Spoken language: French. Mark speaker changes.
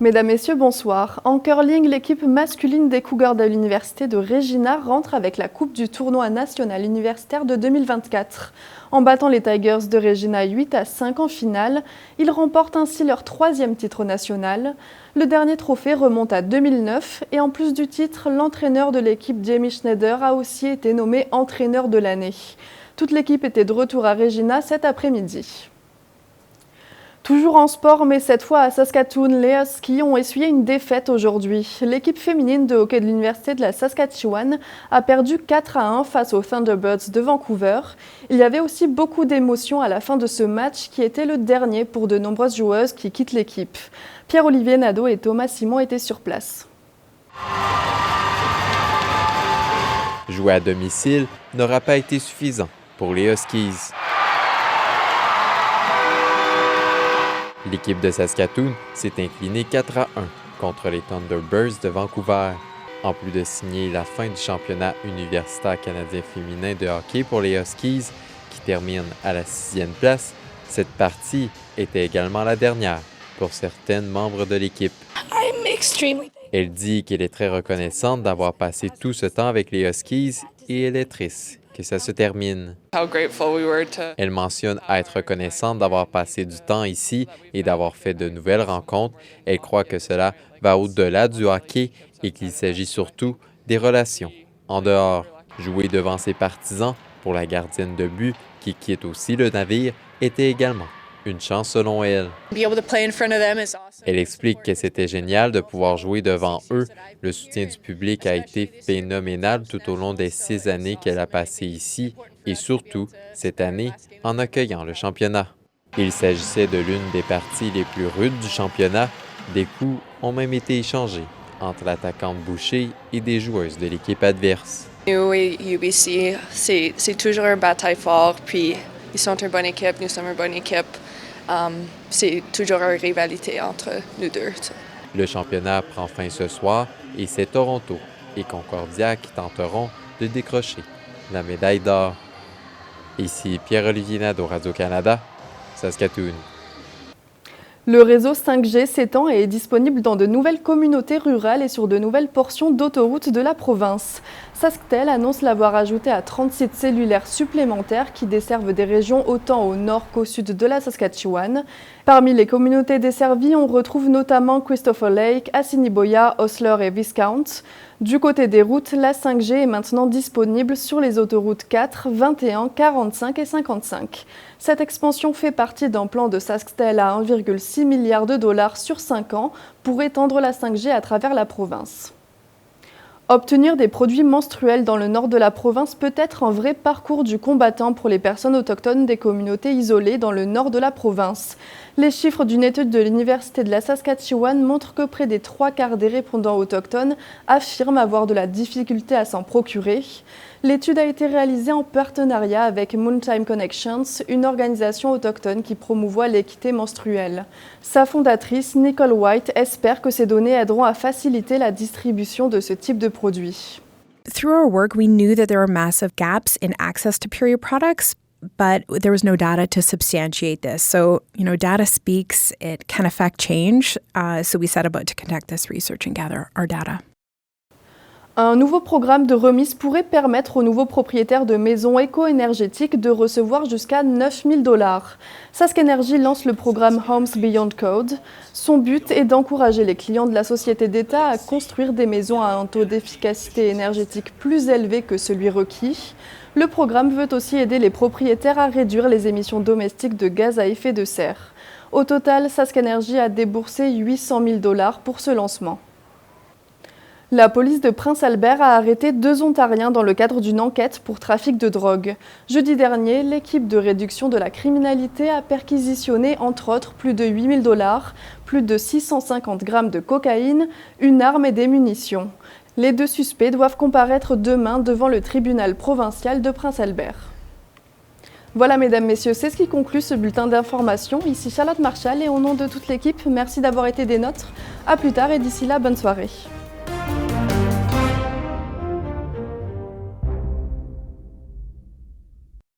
Speaker 1: Mesdames, Messieurs, bonsoir. En curling, l'équipe masculine des Cougars de l'Université de Regina rentre avec la coupe du tournoi national universitaire de 2024. En battant les Tigers de Regina 8-5 en finale, ils remportent ainsi leur 3e titre national. Le dernier trophée remonte à 2009 et en plus du titre, l'entraîneur de l'équipe Jamie Schneider a aussi été nommé entraîneur de l'année. Toute l'équipe était de retour à Regina cet après-midi. Toujours en sport, mais cette fois à Saskatoon, les Huskies ont essuyé une défaite aujourd'hui. L'équipe féminine de hockey de l'Université de la Saskatchewan a perdu 4-1 face aux Thunderbirds de Vancouver. Il y avait aussi beaucoup d'émotions à la fin de ce match qui était le dernier pour de nombreuses joueuses qui quittent l'équipe. Pierre-Olivier Nadeau et Thomas Simon étaient sur place.
Speaker 2: Jouer à domicile n'aura pas été suffisant pour les Huskies. L'équipe de Saskatoon s'est inclinée 4-1 contre les Thunderbirds de Vancouver. En plus de signer la fin du championnat universitaire canadien féminin de hockey pour les Huskies, qui termine à la 6e place, cette partie était également la dernière pour certaines membres de l'équipe. Elle dit qu'elle est très reconnaissante d'avoir passé tout ce temps avec les Huskies et elle est triste que ça se termine. Elle mentionne être reconnaissante d'avoir passé du temps ici et d'avoir fait de nouvelles rencontres. Elle croit que cela va au-delà du hockey et qu'il s'agit surtout des relations. En dehors, jouer devant ses partisans pour la gardienne de but qui quitte aussi le navire était également une chance selon elle. Elle explique que c'était génial de pouvoir jouer devant eux. Le soutien du public a été phénoménal tout au long des 6 années qu'elle a passées ici et surtout cette année en accueillant le championnat. Il s'agissait de l'une des parties les plus rudes du championnat. Des coups ont même été échangés entre l'attaquante Boucher et des joueuses de l'équipe adverse.
Speaker 3: Nous et UBC, c'est toujours une bataille forte, puis ils sont une bonne équipe, nous sommes une bonne équipe. C'est toujours une rivalité entre nous deux.
Speaker 2: Le championnat prend fin ce soir et c'est Toronto et Concordia qui tenteront de décrocher la médaille d'or. Ici Pierre-Olivier Nadeau, Radio-Canada, Saskatoon.
Speaker 1: Le réseau 5G s'étend et est disponible dans de nouvelles communautés rurales et sur de nouvelles portions d'autoroutes de la province. Sasktel annonce l'avoir ajouté à 30 sites cellulaires supplémentaires qui desservent des régions autant au nord qu'au sud de la Saskatchewan. Parmi les communautés desservies, on retrouve notamment Christopher Lake, Assiniboia, Osler et Viscount. Du côté des routes, la 5G est maintenant disponible sur les autoroutes 4, 21, 45 et 55. Cette expansion fait partie d'un plan de Sasktel à 1,6 milliard de dollars sur 5 ans pour étendre la 5G à travers la province. Obtenir des produits menstruels dans le nord de la province peut être un vrai parcours du combattant pour les personnes autochtones des communautés isolées dans le nord de la province. Les chiffres d'une étude de l'Université de la Saskatchewan montrent que près des 3/4 des répondants autochtones affirment avoir de la difficulté à s'en procurer. L'étude a été réalisée en partenariat avec Moontime Connections, une organisation autochtone qui promouvoit l'équité menstruelle. Sa fondatrice, Nicole White, espère que ces données aideront à faciliter la distribution de ce type de produits.
Speaker 4: Through our work, we knew that there were massive gaps in access to period products, but there was no data to substantiate this. So, data speaks, it can affect change. So we set about to conduct this research and gather our data.
Speaker 1: Un nouveau programme de remise pourrait permettre aux nouveaux propriétaires de maisons éco-énergétiques de recevoir jusqu'à 9 000 $. Sask Energy lance le programme Homes Beyond Code. Son but est d'encourager les clients de la société d'État à construire des maisons à un taux d'efficacité énergétique plus élevé que celui requis. Le programme veut aussi aider les propriétaires à réduire les émissions domestiques de gaz à effet de serre. Au total, Sask Energy a déboursé 800 000 $ pour ce lancement. La police de Prince Albert a arrêté 2 Ontariens dans le cadre d'une enquête pour trafic de drogue. Jeudi dernier, l'équipe de réduction de la criminalité a perquisitionné entre autres plus de 8 000 $, plus de 650 grammes de cocaïne, une arme et des munitions. Les 2 suspects doivent comparaître demain devant le tribunal provincial de Prince Albert. Voilà mesdames, messieurs, c'est ce qui conclut ce bulletin d'information. Ici Charlotte Marchal et au nom de toute l'équipe, merci d'avoir été des nôtres. A plus tard et d'ici là, bonne soirée.